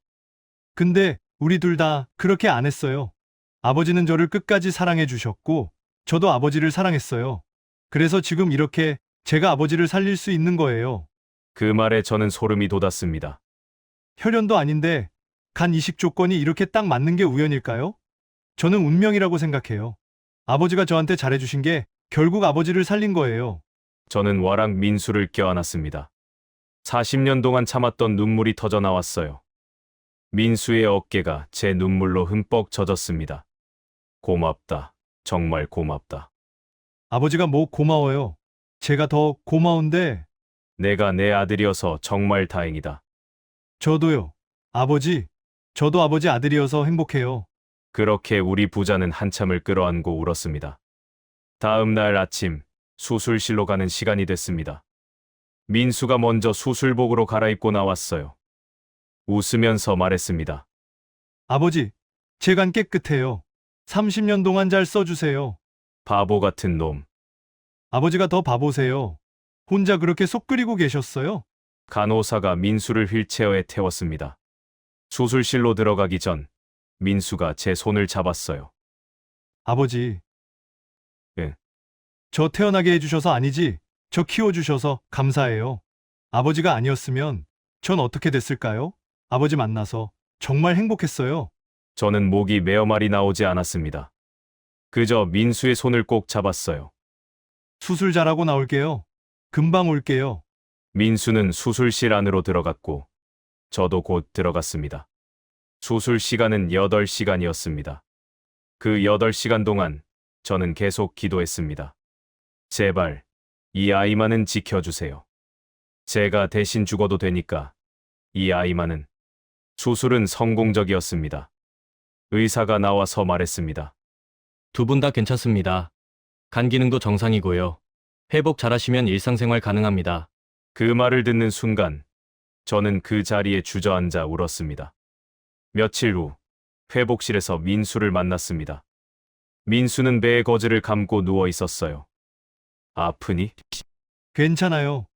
근데 우리 둘 다 그렇게 안 했어요. 아버지는 저를 끝까지 사랑해 주셨고 저도 아버지를 사랑했어요. 그래서 지금 이렇게 제가 아버지를 살릴 수 있는 거예요. 그 말에 저는 소름이 돋았습니다. 혈연도 아닌데 간 이식 조건이 이렇게 딱 맞는 게 우연일까요? 저는 운명이라고 생각해요. 아버지가 저한테 잘해주신 게 결국 아버지를 살린 거예요. 저는 와락 민수를 껴안았습니다. 40년 동안 참았던 눈물이 터져 나왔어요. 민수의 어깨가 제 눈물로 흠뻑 젖었습니다. 고맙다. 정말 고맙다. 아버지가 뭐 고마워요. 제가 더 고마운데, 내가 내 아들이어서 정말 다행이다. 저도요. 아버지, 저도 아버지 아들이어서 행복해요. 그렇게 우리 부자는 한참을 끌어안고 울었습니다. 다음 날 아침, 수술실로 가는 시간이 됐습니다. 민수가 먼저 수술복으로 갈아입고 나왔어요. 웃으면서 말했습니다. 아버지, 제 간 깨끗해요. 30년 동안 잘 써주세요. 바보 같은 놈. 아버지가 더 바보세요. 혼자 그렇게 속 끓이고 계셨어요? 간호사가 민수를 휠체어에 태웠습니다. 수술실로 들어가기 전 민수가 제 손을 잡았어요. 아버지. 응. 저 태어나게 해주셔서 아니지, 저 키워주셔서 감사해요. 아버지가 아니었으면 전 어떻게 됐을까요? 아버지 만나서 정말 행복했어요. 저는 목이 메어 말이 나오지 않았습니다. 그저 민수의 손을 꼭 잡았어요. 수술 잘하고 나올게요. 금방 올게요. 민수는 수술실 안으로 들어갔고 저도 곧 들어갔습니다. 수술 시간은 8시간이었습니다. 그 8시간 동안 저는 계속 기도했습니다. 제발 이 아이만은 지켜주세요. 제가 대신 죽어도 되니까 이 아이만은. 수술은 성공적이었습니다. 의사가 나와서 말했습니다. 두 분 다 괜찮습니다. 간 기능도 정상이고요. 회복 잘하시면 일상생활 가능합니다. 그 말을 듣는 순간 저는 그 자리에 주저앉아 울었습니다. 며칠 후 회복실에서 민수를 만났습니다. 민수는 배에 거즈를 감고 누워 있었어요. 아프니? 괜찮아요.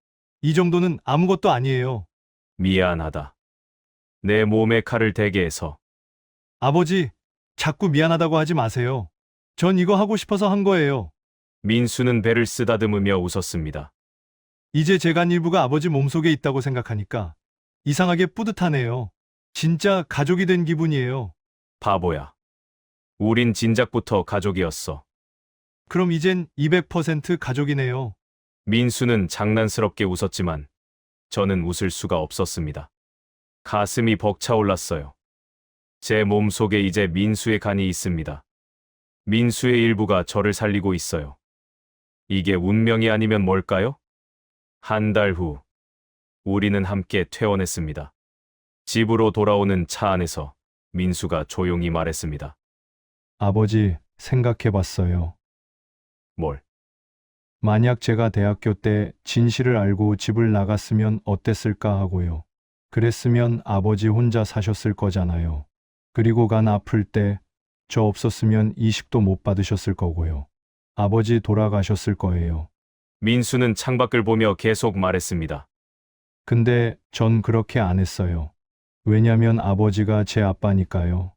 이 정도는 아무것도 아니에요. 미안하다. 내 몸에 칼을 대게 해서. 아버지, 자꾸 미안하다고 하지 마세요. 전 이거 하고 싶어서 한 거예요. 민수는 배를 쓰다듬으며 웃었습니다. 이제 제 간 일부가 아버지 몸속에 있다고 생각하니까 이상하게 뿌듯하네요. 진짜 가족이 된 기분이에요. 바보야. 우린 진작부터 가족이었어. 그럼 이젠 200% 가족이네요. 민수는 장난스럽게 웃었지만 저는 웃을 수가 없었습니다. 가슴이 벅차올랐어요. 제 몸속에 이제 민수의 간이 있습니다. 민수의 일부가 저를 살리고 있어요. 이게 운명이 아니면 뭘까요? 한 달 후, 우리는 함께 퇴원했습니다. 집으로 돌아오는 차 안에서 민수가 조용히 말했습니다. 아버지, 생각해 봤어요. 뭘? 만약 제가 대학교 때 진실을 알고 집을 나갔으면 어땠을까 하고요. 그랬으면 아버지 혼자 사셨을 거잖아요. 그리고 간 아플 때 저 없었으면 이식도 못 받으셨을 거고요. 아버지 돌아가셨을 거예요. 민수는 창밖을 보며 계속 말했습니다. 근데 전 그렇게 안 했어요. 왜냐면 아버지가 제 아빠니까요.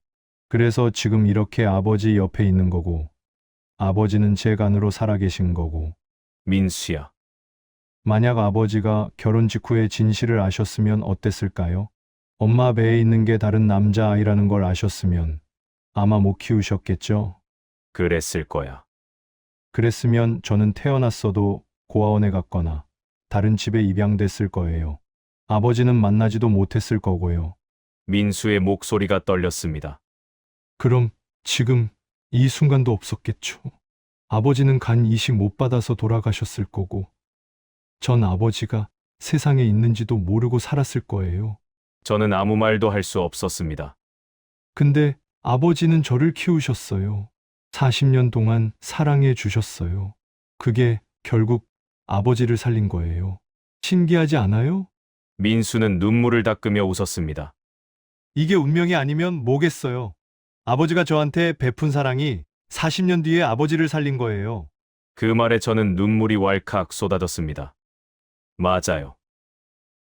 그래서 지금 이렇게 아버지 옆에 있는 거고, 아버지는 제 간으로 살아계신 거고. 민수야. 만약 아버지가 결혼 직후에 진실을 아셨으면 어땠을까요? 엄마 배에 있는 게 다른 남자아이라는 걸 아셨으면 아마 못 키우셨겠죠? 그랬을 거야. 그랬으면 저는 태어났어도 고아원에 갔거나 다른 집에 입양됐을 거예요. 아버지는 만나지도 못했을 거고요. 민수의 목소리가 떨렸습니다. 그럼 지금 이 순간도 없었겠죠. 아버지는 간 이식 못 받아서 돌아가셨을 거고, 전 아버지가 세상에 있는지도 모르고 살았을 거예요. 저는 아무 말도 할 수 없었습니다. 근데 아버지는 저를 키우셨어요. 40년 동안 사랑해 주셨어요. 그게 결국 아버지를 살린 거예요. 신기하지 않아요? 민수는 눈물을 닦으며 웃었습니다. 이게 운명이 아니면 뭐겠어요. 아버지가 저한테 베푼 사랑이 40년 뒤에 아버지를 살린 거예요. 그 말에 저는 눈물이 왈칵 쏟아졌습니다. 맞아요.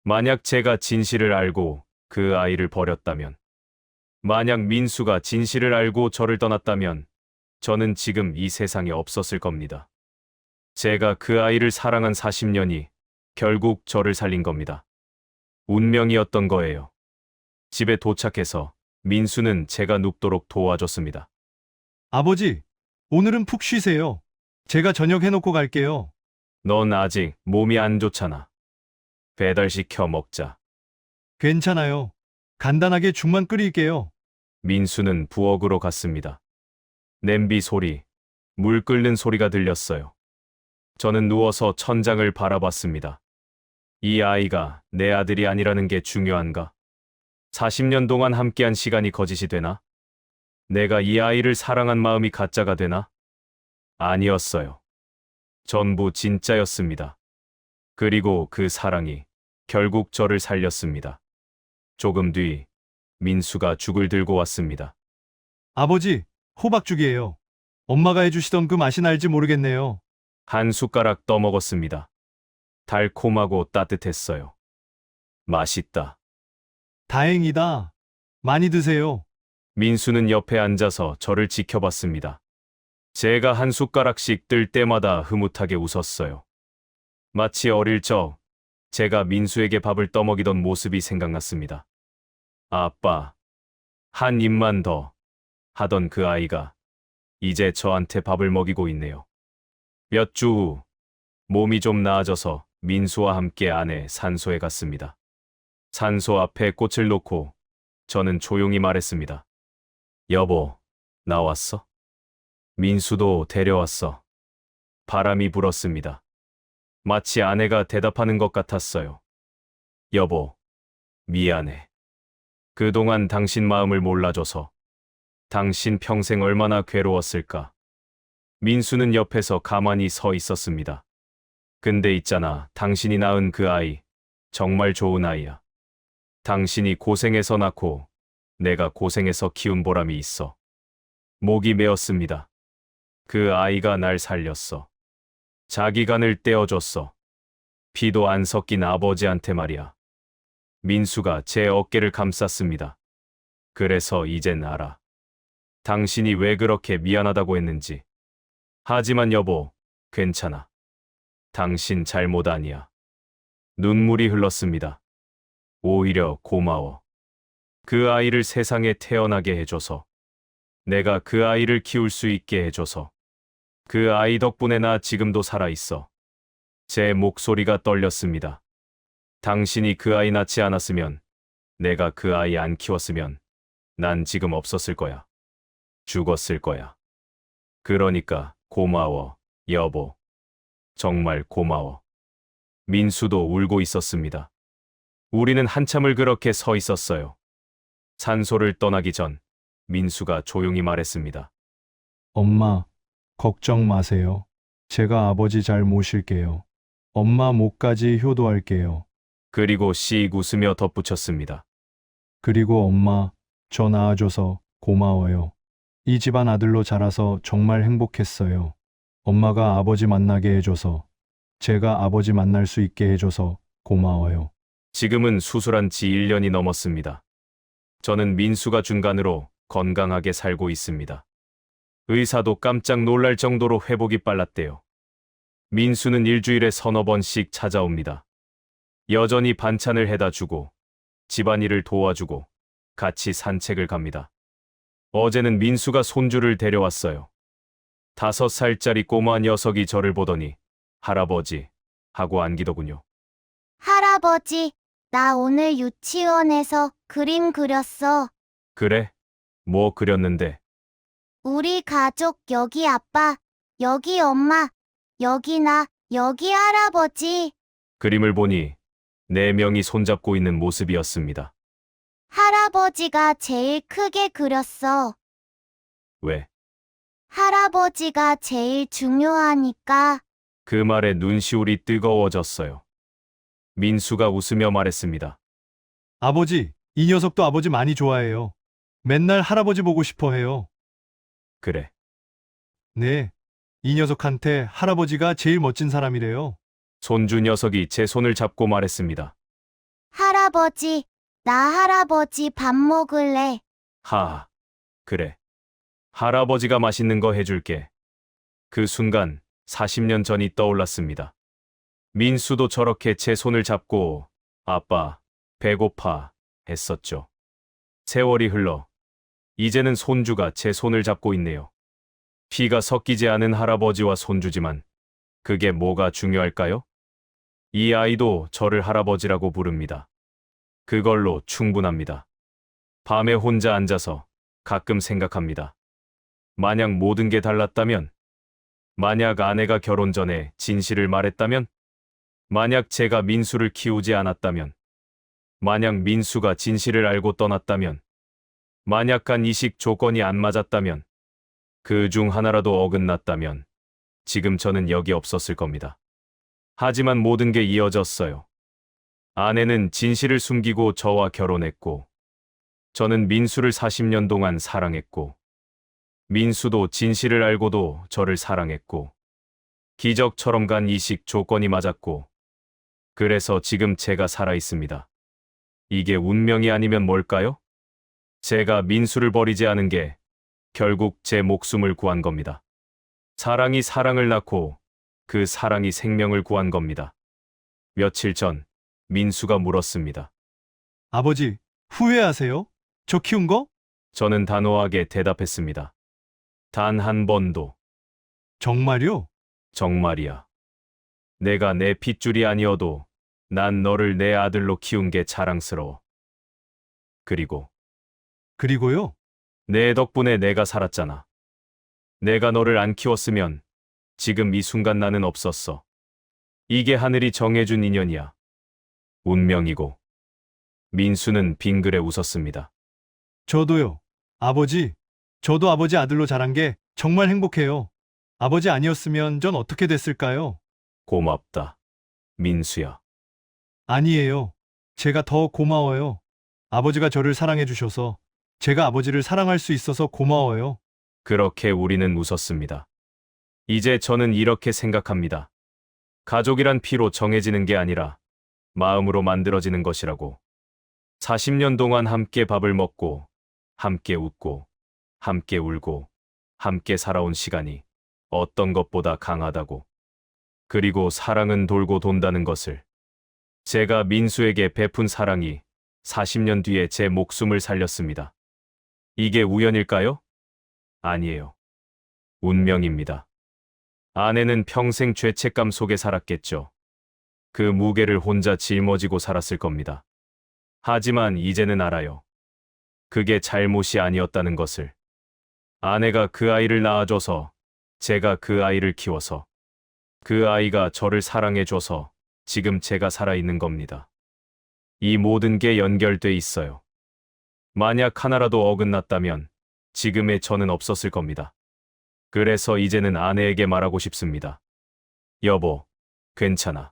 만약 제가 진실을 알고 그 아이를 버렸다면, 만약 민수가 진실을 알고 저를 떠났다면, 저는 지금 이 세상에 없었을 겁니다. 제가 그 아이를 사랑한 40년이 결국 저를 살린 겁니다. 운명이었던 거예요. 집에 도착해서 민수는 제가 눕도록 도와줬습니다. 아버지, 오늘은 푹 쉬세요. 제가 저녁 해놓고 갈게요. 넌 아직 몸이 안 좋잖아. 배달시켜 먹자. 괜찮아요. 간단하게 죽만 끓일게요. 민수는 부엌으로 갔습니다. 냄비 소리, 물 끓는 소리가 들렸어요. 저는 누워서 천장을 바라봤습니다. 이 아이가 내 아들이 아니라는 게 중요한가? 40년 동안 함께한 시간이 거짓이 되나? 내가 이 아이를 사랑한 마음이 가짜가 되나? 아니었어요. 전부 진짜였습니다. 그리고 그 사랑이 결국 저를 살렸습니다. 조금 뒤 민수가 죽을 들고 왔습니다. 아버지, 호박죽이에요. 엄마가 해주시던 그 맛이 날지 모르겠네요. 한 숟가락 떠먹었습니다. 달콤하고 따뜻했어요. 맛있다. 다행이다. 많이 드세요. 민수는 옆에 앉아서 저를 지켜봤습니다. 제가 한 숟가락씩 뜰 때마다 흐뭇하게 웃었어요. 마치 어릴 적 제가 민수에게 밥을 떠먹이던 모습이 생각났습니다. 아빠, 한 입만 더 하던 그 아이가 이제 저한테 밥을 먹이고 있네요. 몇 주 후 몸이 좀 나아져서 민수와 함께 아내 산소에 갔습니다. 산소 앞에 꽃을 놓고 저는 조용히 말했습니다. 여보, 나왔어? 민수도 데려왔어. 바람이 불었습니다. 마치 아내가 대답하는 것 같았어요. 여보, 미안해. 그동안 당신 마음을 몰라줘서. 당신 평생 얼마나 괴로웠을까. 민수는 옆에서 가만히 서 있었습니다. 근데 있잖아, 당신이 낳은 그 아이, 정말 좋은 아이야. 당신이 고생해서 낳고 내가 고생해서 키운 보람이 있어. 목이 메었습니다. 그 아이가 날 살렸어. 자기 간을 떼어줬어. 피도 안 섞인 아버지한테 말이야. 민수가 제 어깨를 감쌌습니다. 그래서 이젠 알아. 당신이 왜 그렇게 미안하다고 했는지. 하지만 여보, 괜찮아. 당신 잘못 아니야. 눈물이 흘렀습니다. 오히려 고마워. 그 아이를 세상에 태어나게 해줘서. 내가 그 아이를 키울 수 있게 해줘서. 그 아이 덕분에 나 지금도 살아있어. 제 목소리가 떨렸습니다. 당신이 그 아이 낳지 않았으면, 내가 그 아이 안 키웠으면, 난 지금 없었을 거야. 죽었을 거야. 그러니까 고마워, 여보. 정말 고마워. 민수도 울고 있었습니다. 우리는 한참을 그렇게 서 있었어요. 산소를 떠나기 전 민수가 조용히 말했습니다. 엄마, 걱정 마세요. 제가 아버지 잘 모실게요. 엄마 목까지 효도할게요. 그리고 씩 웃으며 덧붙였습니다. 그리고 엄마, 저 낳아줘서 고마워요. 이 집안 아들로 자라서 정말 행복했어요. 엄마가 아버지 만나게 해줘서, 제가 아버지 만날 수 있게 해줘서 고마워요. 지금은 수술한 지 1년이 넘었습니다. 저는 민수가 중간으로 건강하게 살고 있습니다. 의사도 깜짝 놀랄 정도로 회복이 빨랐대요. 민수는 일주일에 서너 번씩 찾아옵니다. 여전히 반찬을 해다 주고, 집안일을 도와주고, 같이 산책을 갑니다. 어제는 민수가 손주를 데려왔어요. 5살짜리 꼬마 녀석이 저를 보더니 할아버지 하고 안기더군요. 할아버지, 나 오늘 유치원에서 그림 그렸어. 그래? 뭐 그렸는데? 우리 가족 여기 아빠, 여기 엄마, 여기 나, 여기 할아버지. 그림을 보니 4명이 손잡고 있는 모습이었습니다. 할아버지가 제일 크게 그렸어. 왜? 할아버지가 제일 중요하니까. 그 말에 눈시울이 뜨거워졌어요. 민수가 웃으며 말했습니다. 아버지, 이 녀석도 아버지 많이 좋아해요. 맨날 할아버지 보고 싶어 해요. 그래. 네, 이 녀석한테 할아버지가 제일 멋진 사람이래요. 손주 녀석이 제 손을 잡고 말했습니다. 할아버지, 나 할아버지 밥 먹을래. 하, 그래. 할아버지가 맛있는 거 해줄게. 그 순간 40년 전이 떠올랐습니다. 민수도 저렇게 제 손을 잡고 아빠, 배고파 했었죠. 세월이 흘러 이제는 손주가 제 손을 잡고 있네요. 피가 섞이지 않은 할아버지와 손주지만 그게 뭐가 중요할까요? 이 아이도 저를 할아버지라고 부릅니다. 그걸로 충분합니다. 밤에 혼자 앉아서 가끔 생각합니다. 만약 모든 게 달랐다면, 만약 아내가 결혼 전에 진실을 말했다면, 만약 제가 민수를 키우지 않았다면, 만약 민수가 진실을 알고 떠났다면, 만약 간 이식 조건이 안 맞았다면, 그 중 하나라도 어긋났다면, 지금 저는 여기 없었을 겁니다. 하지만 모든 게 이어졌어요. 아내는 진실을 숨기고 저와 결혼했고, 저는 민수를 40년 동안 사랑했고, 민수도 진실을 알고도 저를 사랑했고, 기적처럼 간 이식 조건이 맞았고, 그래서 지금 제가 살아 있습니다. 이게 운명이 아니면 뭘까요? 제가 민수를 버리지 않은 게 결국 제 목숨을 구한 겁니다. 사랑이 사랑을 낳고 그 사랑이 생명을 구한 겁니다. 며칠 전 민수가 물었습니다. 아버지, 후회하세요? 저 키운 거? 저는 단호하게 대답했습니다. 단 한 번도. 정말요? 정말이야. 내가 내 핏줄이 아니어도 난 너를 내 아들로 키운 게 자랑스러워. 그리고요? 내 덕분에 내가 살았잖아. 내가 너를 안 키웠으면 지금 이 순간 나는 없었어. 이게 하늘이 정해준 인연이야. 운명이고. 민수는 빙그레 웃었습니다. 저도요. 아버지, 저도 아버지 아들로 자란 게 정말 행복해요. 아버지 아니었으면 전 어떻게 됐을까요? 고맙다. 민수야. 아니에요. 제가 더 고마워요. 아버지가 저를 사랑해 주셔서 제가 아버지를 사랑할 수 있어서 고마워요. 그렇게 우리는 웃었습니다. 이제 저는 이렇게 생각합니다. 가족이란 피로 정해지는 게 아니라 마음으로 만들어지는 것이라고. 40년 동안 함께 밥을 먹고, 함께 웃고, 함께 울고, 함께 살아온 시간이 어떤 것보다 강하다고. 그리고 사랑은 돌고 돈다는 것을. 제가 민수에게 베푼 사랑이 40년 뒤에 제 목숨을 살렸습니다. 이게 우연일까요? 아니에요. 운명입니다. 아내는 평생 죄책감 속에 살았겠죠. 그 무게를 혼자 짊어지고 살았을 겁니다. 하지만 이제는 알아요. 그게 잘못이 아니었다는 것을. 아내가 그 아이를 낳아줘서, 제가 그 아이를 키워서, 그 아이가 저를 사랑해줘서 지금 제가 살아있는 겁니다. 이 모든 게 연결돼 있어요. 만약 하나라도 어긋났다면 지금의 저는 없었을 겁니다. 그래서 이제는 아내에게 말하고 싶습니다. 여보, 괜찮아.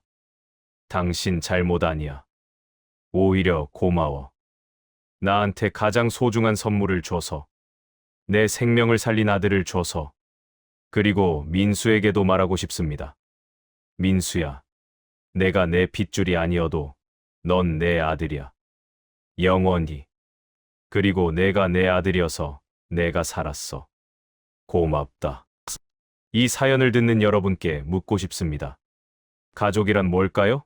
당신 잘못 아니야. 오히려 고마워. 나한테 가장 소중한 선물을 줘서, 내 생명을 살린 아들을 줘서, 그리고 민수에게도 말하고 싶습니다. 민수야, 내가 내 핏줄이 아니어도 넌 내 아들이야. 영원히. 그리고 내가 내 아들이어서 내가 살았어. 고맙다. 이 사연을 듣는 여러분께 묻고 싶습니다. 가족이란 뭘까요?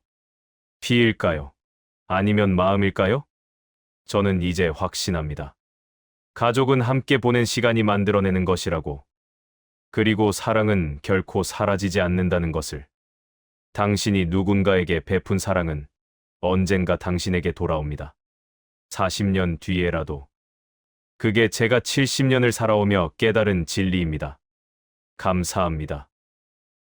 피일까요? 아니면 마음일까요? 저는 이제 확신합니다. 가족은 함께 보낸 시간이 만들어내는 것이라고. 그리고 사랑은 결코 사라지지 않는다는 것을. 당신이 누군가에게 베푼 사랑은 언젠가 당신에게 돌아옵니다. 40년 뒤에라도. 그게 제가 70년을 살아오며 깨달은 진리입니다. 감사합니다.